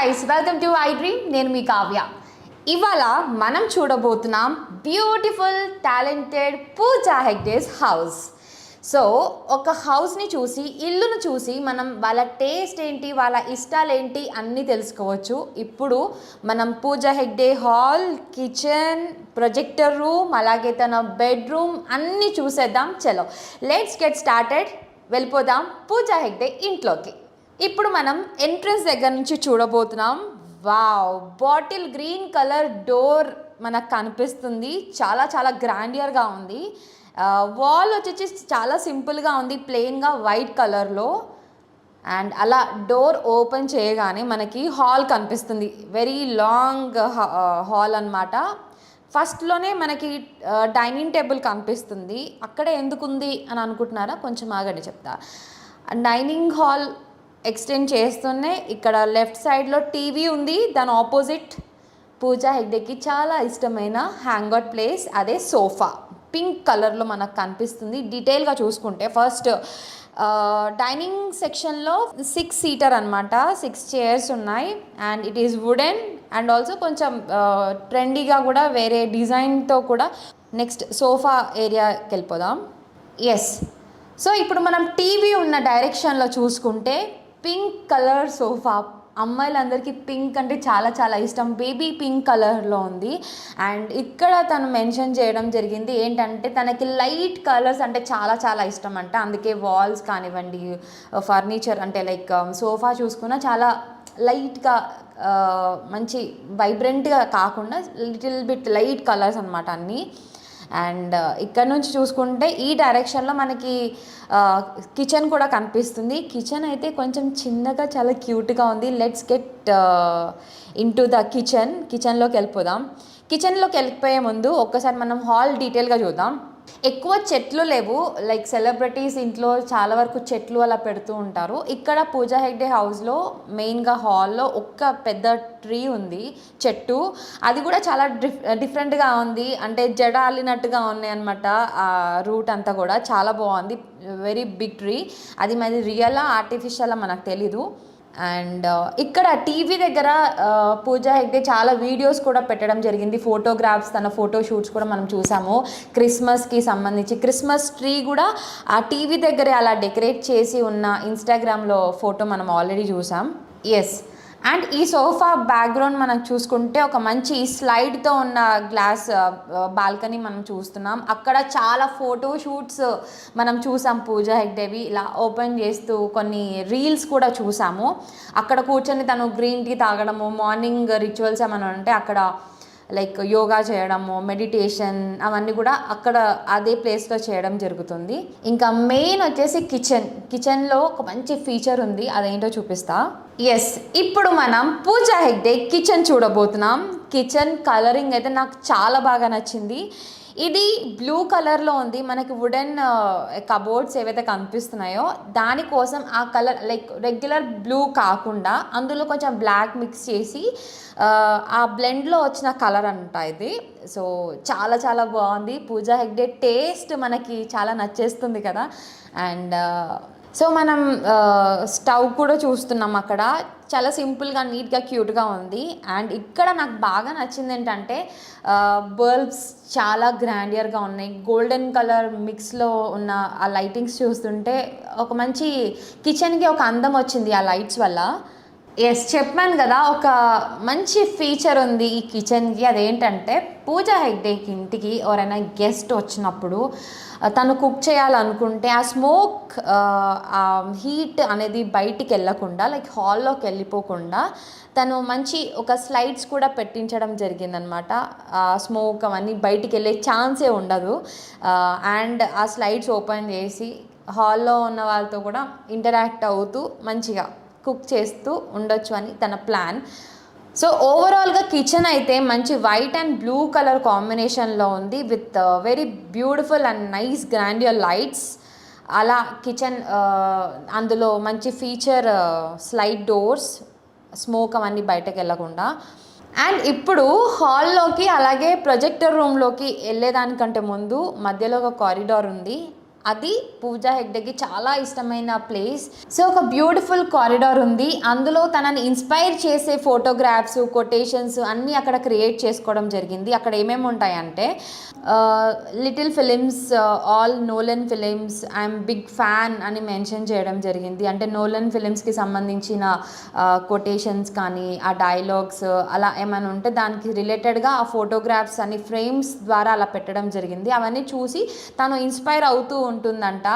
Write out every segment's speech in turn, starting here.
Guys, welcome to I dream. నేను మీ కావ్య. ఇవాళ మనం చూడబోతున్నాం బ్యూటిఫుల్ టాలెంటెడ్ పూజా హెగ్డేస్ హౌస్. సో ఒక హౌస్ని చూసి, ఇల్లును చూసి మనం వాళ్ళ టేస్ట్ ఏంటి, వాళ్ళ ఇష్టాలు ఏంటి అన్నీ తెలుసుకోవచ్చు. ఇప్పుడు మనం Pooja Hegde hall, kitchen, projector room, అలాగే తన బెడ్రూమ్ అన్నీ చూసేద్దాం. చలో లెట్స్ గెట్ స్టార్టెడ్. వెళ్ళిపోదాం పూజా హెగ్డే ఇంట్లోకి. ఇప్పుడు మనం ఎంట్రన్స్ దగ్గర నుంచి చూడబోతున్నాం. Wow, bottle green colour door మనకు కనిపిస్తుంది. చాలా చాలా గ్రాండియర్గా ఉంది. వాల్ వచ్చేసి చాలా సింపుల్గా ఉంది, ప్లెయిన్గా వైట్ కలర్లో. అండ్ అలా డోర్ ఓపెన్ చేయగానే మనకి హాల్ కనిపిస్తుంది. వెరీ లాంగ్ హాల్ అన్నమాట. ఫస్ట్లోనే మనకి డైనింగ్ టేబుల్ కనిపిస్తుంది. అక్కడే ఎందుకుంది అని అనుకుంటున్నారా? కొంచెం ఆగండి చెప్తా. డైనింగ్ హాల్ ఎక్స్టెండ్ చేస్తూనే ఇక్కడ లెఫ్ట్ సైడ్లో టీవీ ఉంది. దాని ఆపోజిట్ పూజా హెగ్డేకి చాలా ఇష్టమైన హ్యాంగ్అవుట్ ప్లేస్, అదే సోఫా. పింక్ కలర్లో మనకు కనిపిస్తుంది. డీటెయిల్గా చూసుకుంటే ఫస్ట్ డైనింగ్ సెక్షన్లో 6 సీటర్ అనమాట. 6 చైర్స్ ఉన్నాయి. And it is wooden and also కొంచెం ట్రెండీగా కూడా వేరే డిజైన్తో కూడా. నెక్స్ట్ సోఫా ఏరియాకి వెళ్ళిపోదాం. ఎస్, సో ఇప్పుడు మనం టీవీ ఉన్న డైరెక్షన్లో చూసుకుంటే పింక్ కలర్ సోఫా. అమ్మాయిలందరికీ పింక్ అంటే చాలా చాలా ఇష్టం. బేబీ పింక్ కలర్లో ఉంది. అండ్ ఇక్కడ తను మెన్షన్ చేయడం జరిగింది ఏంటంటే తనకి లైట్ కలర్స్ అంటే చాలా చాలా ఇష్టం అంట. అందుకే వాల్స్ కానివ్వండి, ఫర్నిచర్ అంటే లైక్ సోఫా చూసుకున్నా చాలా లైట్గా, మంచి వైబ్రెంట్గా కాకుండా లిటిల్ బిట్ లైట్ కలర్స్ అనమాట అన్నీ. అండ్ ఇక్కడ నుంచి చూసుకుంటే ఈ డైరెక్షన్లో మనకి కిచెన్ కూడా కనిపిస్తుంది. కిచెన్ అయితే కొంచెం చిన్నగా చాలా క్యూట్గా ఉంది. లెట్స్ గెట్ ఇంటూ ద కిచెన్లోకి వెళ్ళిపోదాం. కిచెన్లోకి వెళ్ళిపోయే ముందు ఒక్కసారి మనం హాల్ డీటెయిల్గా చూద్దాం. ఎక్కువ చెట్లు లేవు. లైక్ సెలబ్రిటీస్ ఇంట్లో చాలా వరకు చెట్లు అలా పెడుతూ ఉంటారు. ఇక్కడ పూజా హెగ్డే హౌస్లో మెయిన్గా హాల్లో ఒక్క పెద్ద ట్రీ ఉంది, చెట్టు. అది కూడా చాలా డిఫరెంట్గా ఉంది. అంటే జడ అల్లినట్టుగా ఉన్నాయి అనమాట. ఆ రూట్ అంతా కూడా చాలా బాగుంది. Very big tree. అది మరి రియలా ఆర్టిఫిషియలా మనకు తెలీదు. అండ్ ఇక్కడ టీవీ దగ్గర పూజా హెగ్డే చాలా వీడియోస్ కూడా పెట్టడం జరిగింది. ఫోటోగ్రాఫ్స్, తన ఫోటో షూట్స్ కూడా మనం చూసాము. క్రిస్మస్కి సంబంధించి క్రిస్మస్ ట్రీ కూడా ఆ టీవీ దగ్గరే అలా డెకరేట్ చేసి ఉన్న ఇన్స్టాగ్రామ్లో ఫోటో మనం ఆల్రెడీ చూసాం. ఎస్, అండ్ ఈ సోఫా బ్యాక్గ్రౌండ్ మనం చూసుకుంటే ఒక మంచి స్లైడ్తో ఉన్న గ్లాస్ బాల్కనీ మనం చూస్తున్నాం. అక్కడ చాలా ఫోటో షూట్స్ మనం చూసాం పూజా హెగ్డేవి. ఇలా ఓపెన్ చేస్తూ కొన్ని రీల్స్ కూడా చూసాము. అక్కడ కూర్చొని తను గ్రీన్ టీ తాగడము, మార్నింగ్ రిచువల్స్ ఏమైనా ఉంటే అక్కడ లైక్ యోగా చేయడము, మెడిటేషన్ అవన్నీ కూడా అక్కడ అదే ప్లేస్లో చేయడం జరుగుతుంది. ఇంకా మెయిన్ వచ్చేసి కిచెన్లో ఒక మంచి ఫీచర్ ఉంది, అదేంటో చూపిస్తా. ఎస్, ఇప్పుడు మనం పూజా హెగ్డే కిచెన్ చూడబోతున్నాం. కిచెన్ కలరింగ్ అయితే నాకు చాలా బాగా నచ్చింది. ఇది బ్లూ కలర్లో ఉంది. మనకి వుడెన్ కబోర్డ్స్ ఏవైతే కనిపిస్తున్నాయో దానికోసం ఆ కలర్ లైక్ రెగ్యులర్ బ్లూ కాకుండా అందులో కొంచెం బ్లాక్ మిక్స్ చేసి ఆ బ్లెండ్లో వచ్చిన కలర్ అంట ఇది. సో చాలా చాలా బాగుంది. పూజా హెగ్డే టేస్ట్ మనకి చాలా నచ్చేస్తుంది కదా. అండ్ సో మనం స్టవ్ కూడా చూస్తున్నాం. అక్కడ చాలా సింపుల్గా, నీట్గా, క్యూట్గా ఉంది. అండ్ ఇక్కడ నాకు బాగా నచ్చింది ఏంటంటే బల్బ్స్ చాలా గ్రాండియర్గా ఉన్నాయి. గోల్డెన్ కలర్ మిక్స్లో ఉన్న ఆ లైటింగ్స్ చూస్తుంటే ఒక మంచి కిచెన్కి ఒక అందం వచ్చింది ఆ లైట్స్ వల్ల. ఎస్, చెప్పాను కదా ఒక మంచి ఫీచర్ ఉంది ఈ కిచెన్కి. అదేంటంటే పూజా హెగ్డేకి ఇంటికి ఎవరైనా గెస్ట్ వచ్చినప్పుడు తను కుక్ చేయాలనుకుంటే ఆ స్మోక్, ఆ హీట్ అనేది బయటికి వెళ్ళకుండా లైక్ హాల్లోకి వెళ్ళిపోకుండా తను మంచి ఒక స్లైడ్స్ కూడా పెట్టించడం జరిగిందనమాట. ఆ స్మోక్ అవన్నీ బయటికి వెళ్ళే ఛాన్సే ఉండదు. అండ్ ఆ స్లైడ్స్ ఓపెన్ చేసి హాల్లో ఉన్న వాళ్ళతో కూడా ఇంటరాక్ట్ అవుతూ మంచిగా కుక్ చేస్తూ ఉండొచ్చు అని తన ప్లాన్. సో ఓవరాల్గా కిచెన్ అయితే మంచి వైట్ అండ్ బ్లూ కలర్ కాంబినేషన్లో ఉంది with very beautiful and nice grandeur lights. అలా కిచెన్ అందులో మంచి ఫీచర్ స్లైడ్ డోర్స్, స్మోక్ అవన్నీ బయటకు వెళ్ళకుండా. అండ్ ఇప్పుడు హాల్లోకి అలాగే ప్రొజెక్టర్ రూమ్లోకి వెళ్ళేదానికంటే ముందు మధ్యలో ఒక కారిడార్ ఉంది. అది పూజా హెగ్డేకి చాలా ఇష్టమైన ప్లేస్. సో ఒక బ్యూటిఫుల్ కారిడార్ ఉంది, అందులో తనని ఇన్స్పైర్ చేసే ఫోటోగ్రాఫ్స్, కొటేషన్స్ అన్నీ అక్కడ క్రియేట్ చేసుకోవడం జరిగింది. అక్కడ ఏమేమి ఉంటాయంటే little films, all Nolan films, I'm big fan అని మెన్షన్ చేయడం జరిగింది. అంటే నోలన్ ఫిలిమ్స్కి సంబంధించిన కొటేషన్స్ కానీ ఆ డైలాగ్స్ అలా ఏమైనా ఉంటే దానికి రిలేటెడ్గా ఆ ఫోటోగ్రాఫ్స్ అని ఫ్రేమ్స్ ద్వారా అలా పెట్టడం జరిగింది. అవన్నీ చూసి తను ఇన్స్పైర్ అవుతూ ఉంటుందంట.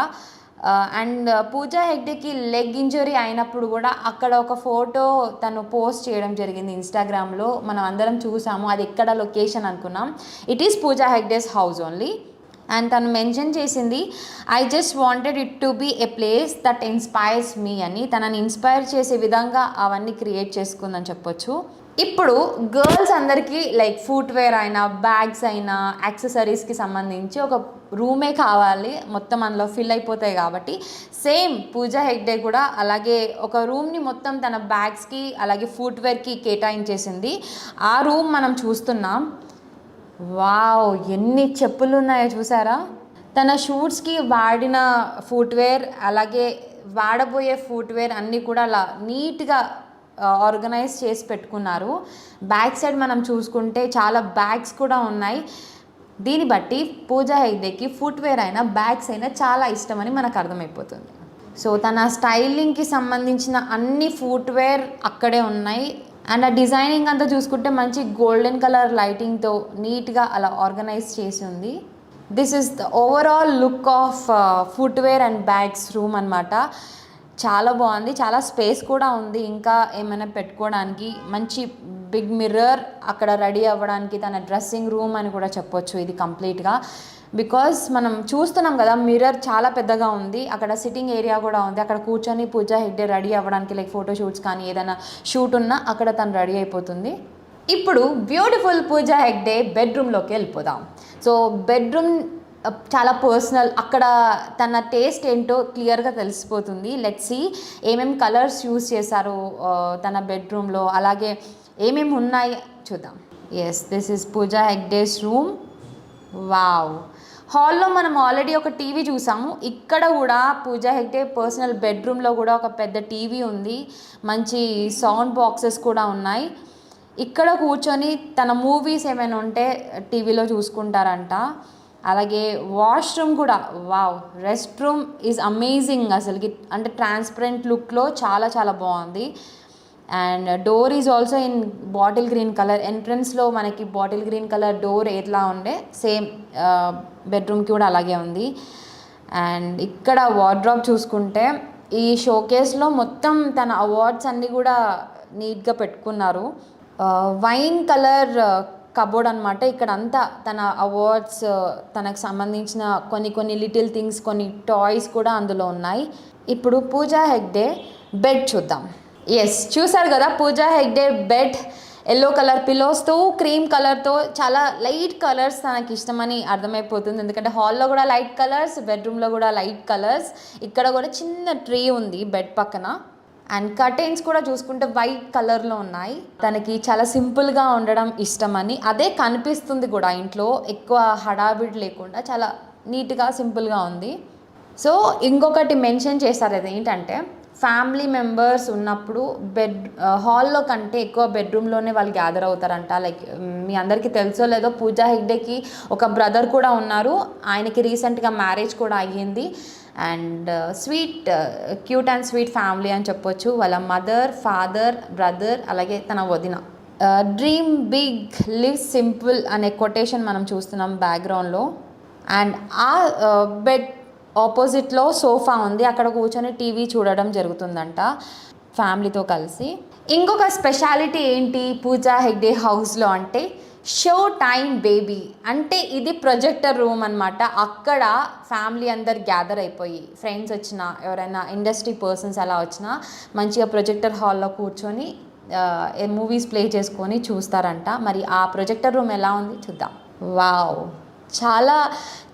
అండ్ పూజా హెగ్డేకి లెగ్ ఇంజరీ అయినప్పుడు కూడా అక్కడ ఒక ఫోటో తను పోస్ట్ చేయడం జరిగింది ఇన్స్టాగ్రామ్లో. మనం అందరం చూసాము, అది ఎక్కడ లొకేషన్ అనుకున్నాం. It is Pooja Hegde's house only. And తను మెన్షన్ చేసింది, I just wanted it to be a place that inspires me అని. తనని ఇన్స్పైర్ చేసే విధంగా అవన్నీ క్రియేట్ చేసుకుందని చెప్పొచ్చు. ఇప్పుడు గర్ల్స్ అందరికీ లైక్ ఫుట్వేర్ అయినా, బ్యాగ్స్ అయినా, యాక్సెసరీస్కి సంబంధించి ఒక రూమే కావాలి, మొత్తం అందులో ఫిల్ అయిపోతాయి కాబట్టి సేమ్ పూజా హెగ్డే కూడా అలాగే ఒక రూమ్ని మొత్తం తన బ్యాగ్స్కి అలాగే ఫుట్వేర్కి కేటాయించేసింది. ఆ రూమ్ మనం చూస్తున్నాం. వావ్, ఎన్ని చెప్పులు ఉన్నాయో చూసారా. తన షూట్స్కి వాడిన ఫుట్వేర్ అలాగే వాడబోయే ఫుట్వేర్ అన్నీ కూడా అలా నీట్గా ఆర్గనైజ్ చేసి పెట్టుకున్నారు. బ్యాక్ సైడ్ మనం చూసుకుంటే చాలా బ్యాగ్స్ కూడా ఉన్నాయి. దీన్ని బట్టి పూజా హెగ్డేకి ఫుట్వేర్ అయినా బ్యాగ్స్ అయినా చాలా ఇష్టమని మనకు అర్థమైపోతుంది. సో తన స్టైలింగ్కి సంబంధించిన అన్ని ఫుట్వేర్ అక్కడే ఉన్నాయి. అండ్ ఆ డిజైనింగ్ అంతా చూసుకుంటే మంచి గోల్డెన్ కలర్ లైటింగ్తో నీట్గా అలా ఆర్గనైజ్ చేసి ఉంది. This is the overall look of footwear and bags room అనమాట. చాలా బాగుంది, చాలా స్పేస్ కూడా ఉంది ఇంకా ఏమైనా పెట్టుకోవడానికి. మంచి బిగ్ మిర్రర్ అక్కడ రెడీ అవ్వడానికి, తన డ్రెస్సింగ్ రూమ్ అని కూడా చెప్పొచ్చు ఇది కంప్లీట్గా. బికాస్ మనం చూస్తున్నాం కదా, మిర్రర్ చాలా పెద్దగా ఉంది. అక్కడ సిట్టింగ్ ఏరియా కూడా ఉంది, అక్కడ కూర్చొని పూజా హెగ్డే రెడీ అవ్వడానికి లైక్ ఫోటోషూట్స్ కానీ ఏదైనా షూట్ ఉన్నా అక్కడ తను రెడీ అయిపోతుంది. ఇప్పుడు బ్యూటిఫుల్ పూజా హెగ్డే బెడ్రూమ్లోకి వెళ్ళిపోదాం. సో బెడ్రూమ్ చాలా పర్సనల్, అక్కడ తన టేస్ట్ ఏంటో క్లియర్గా తెలిసిపోతుంది. లెట్స్ సీ ఏమేమి కలర్స్ యూస్ చేశారు తన బెడ్రూమ్లో, అలాగే ఏమేమి ఉన్నాయి చూద్దాం. Yes, this is Pooja Hegde's room. Wow, హాల్లో మనం ఆల్రెడీ ఒక టీవీ చూసాము. ఇక్కడ కూడా పూజా హెగ్డే పర్సనల్ బెడ్రూమ్లో కూడా ఒక పెద్ద టీవీ ఉంది, మంచి సౌండ్ బాక్సెస్ కూడా ఉన్నాయి. ఇక్కడ కూర్చొని తన మూవీస్ ఏమైనా ఉంటే టీవీలో చూసుకుంటారంట. అలాగే వాష్రూమ్ కూడా, wow, rest room is amazing అసలుకి. అంటే ట్రాన్స్పరెంట్ లుక్లో చాలా చాలా బాగుంది. And door is also in bottle green colour. ఎంట్రన్స్లో మనకి బాటిల్ గ్రీన్ కలర్ డోర్ ఎట్లా ఉండే సేమ్ బెడ్రూమ్కి కూడా అలాగే ఉంది. అండ్ ఇక్కడ వార్డ్రోబ్ చూసుకుంటే ఈ షోకేస్లో మొత్తం తన అవార్డ్స్ అన్నీ కూడా నీట్గా పెట్టుకున్నారు. వైన్ కలర్ కబోర్డ్ అనమాట. ఇక్కడ అంతా తన అవార్డ్స్, తనకు సంబంధించిన కొన్ని లిటిల్ థింగ్స్, కొన్ని టాయ్స్ కూడా అందులో ఉన్నాయి. ఇప్పుడు పూజా హెగ్డే బెడ్ చూద్దాం. ఎస్, చూసారు కదా Pooja Hegde bed yellow colour పిల్లోస్తో, క్రీమ్ కలర్తో, చాలా లైట్ కలర్స్ తనకి ఇష్టమని అర్థమైపోతుంది. ఎందుకంటే హాల్లో కూడా లైట్ కలర్స్, బెడ్రూమ్లో కూడా లైట్ కలర్స్. ఇక్కడ కూడా చిన్న ట్రీ ఉంది బెడ్ పక్కన. అండ్ కర్టెన్స్ కూడా చూసుకుంటే వైట్ కలర్లో ఉన్నాయి. తనకి చాలా సింపుల్గా ఉండడం ఇష్టమని అదే కనిపిస్తుంది కూడా. ఇంట్లో ఎక్కువ హడావిడి లేకుండా చాలా నీట్గా సింపుల్గా ఉంది. సో ఇంకొకటి మెన్షన్ చేశారు, అది ఏంటంటే ఫ్యామిలీ మెంబర్స్ ఉన్నప్పుడు హాల్లో కంటే ఎక్కువ బెడ్రూమ్లోనే వాళ్ళు గ్యాదర్ అవుతారంట. లైక్ మీ అందరికీ తెలుసో లేదో, పూజా హెగ్డేకి ఒక బ్రదర్ కూడా ఉన్నారు. ఆయనకి రీసెంట్గా మ్యారేజ్ కూడా అయ్యింది. And sweet, cute and sweet family అని చెప్పొచ్చు. వాళ్ళ మదర్, ఫాదర్, బ్రదర్, అలాగే తన వదిన. డ్రీమ్ బిగ్, లివ్ సింపుల్ అనే కొటేషన్ మనం చూస్తున్నాం బ్యాక్గ్రౌండ్లో. అండ్ ఆ బెడ్ ఆపోజిట్లో సోఫా ఉంది, అక్కడ కూర్చొని టీవీ చూడడం జరుగుతుందంట ఫ్యామిలీతో కలిసి. ఇంకొక స్పెషాలిటీ ఏంటి పూజా హెగ్డే హౌస్లో అంటే షో టైమ్ బేబీ. అంటే ఇది ప్రొజెక్టర్ రూమ్ అనమాట. అక్కడ ఫ్యామిలీ అందరు గ్యాదర్ అయిపోయి, ఫ్రెండ్స్ వచ్చినా, ఎవరైనా ఇండస్ట్రీ పర్సన్స్ అలా వచ్చినా మంచిగా ప్రొజెక్టర్ హాల్లో కూర్చొని మూవీస్ ప్లే చేసుకొని చూస్తారంట. మరి ఆ ప్రొజెక్టర్ రూమ్ ఎలా ఉంది చూద్దాం. వావ్, చాలా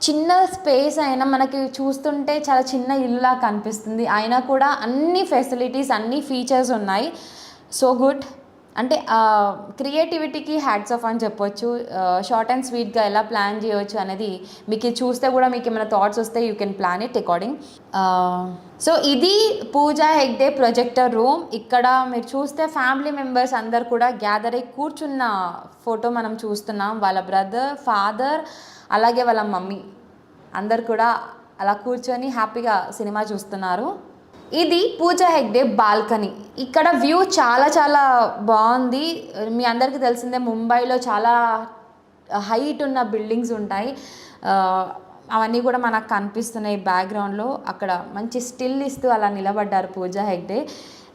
చిన్న స్పేస్ అయినా మనకి చూస్తుంటే చాలా చిన్న ఇల్లులా కనిపిస్తుంది. అయినా కూడా అన్ని ఫెసిలిటీస్, అన్ని ఫీచర్స్ ఉన్నాయి. So good. అంటే క్రియేటివిటీకి హ్యాట్స్ ఆఫ్ అని చెప్పొచ్చు. షార్ట్ అండ్ స్వీట్గా ఎలా ప్లాన్ చేయవచ్చు అనేది మీకు ఇది చూస్తే కూడా మీకు ఏమైనా థాట్స్ వస్తే you can plan it according. So ఇది పూజా హెగ్డే ప్రొజెక్టర్ రూమ్. ఇక్కడ మీరు చూస్తే ఫ్యామిలీ మెంబర్స్ అందరు కూడా గ్యాదర్ అయ్యి కూర్చున్న ఫోటో మనం చూస్తున్నాం. వాళ్ళ బ్రదర్, ఫాదర్, అలాగే వాళ్ళ మమ్మీ అందరు కూడా అలా కూర్చొని హ్యాపీగా సినిమా చూస్తున్నారు. ఇది పూజా హెగ్డే బాల్కనీ. ఇక్కడ వ్యూ చాలా చాలా బాగుంది. మీ అందరికీ తెలిసిందే ముంబైలో చాలా హైట్ ఉన్న బిల్డింగ్స్ ఉంటాయి. అవన్నీ కూడా మనకు కనిపిస్తున్నాయి బ్యాక్గ్రౌండ్లో. అక్కడ మంచి స్టిల్ ఇస్తూ అలా నిలబడ్డారు Pooja Hegde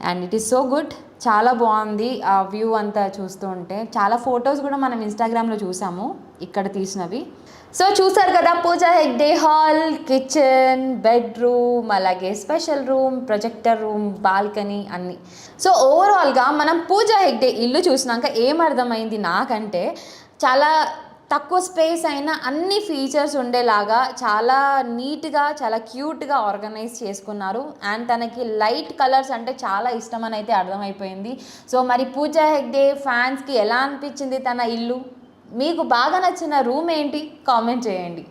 and it is so good. చాలా బాగుంది ఆ వ్యూ అంతా చూస్తూ ఉంటే. చాలా ఫొటోస్ కూడా మనం ఇన్స్టాగ్రామ్లో చూసాము ఇక్కడ తీసినవి. సో చూసారు కదా Pooja Hegde hall, kitchen, bedroom, అలాగే special room, projector room, balcony అన్నీ. సో ఓవరాల్గా మనం పూజా హెగ్డే ఇల్లు చూసినాక ఏమర్థమైంది నాకంటే, చాలా తక్కువ స్పేస్ అయినా అన్ని ఫీచర్స్ ఉండేలాగా చాలా నీట్గా, చాలా క్యూట్గా ఆర్గనైజ్ చేసుకున్నారు. అండ్ తనకి లైట్ కలర్స్ అంటే చాలా ఇష్టం అని అయితే అర్థమైపోయింది. సో మరి పూజా హెగ్డే ఫ్యాన్స్కి ఎలా అనిపించింది తన ఇల్లు? మీకు బాగా నచ్చిన రూమ్ ఏంటి? కామెంట్ చేయండి.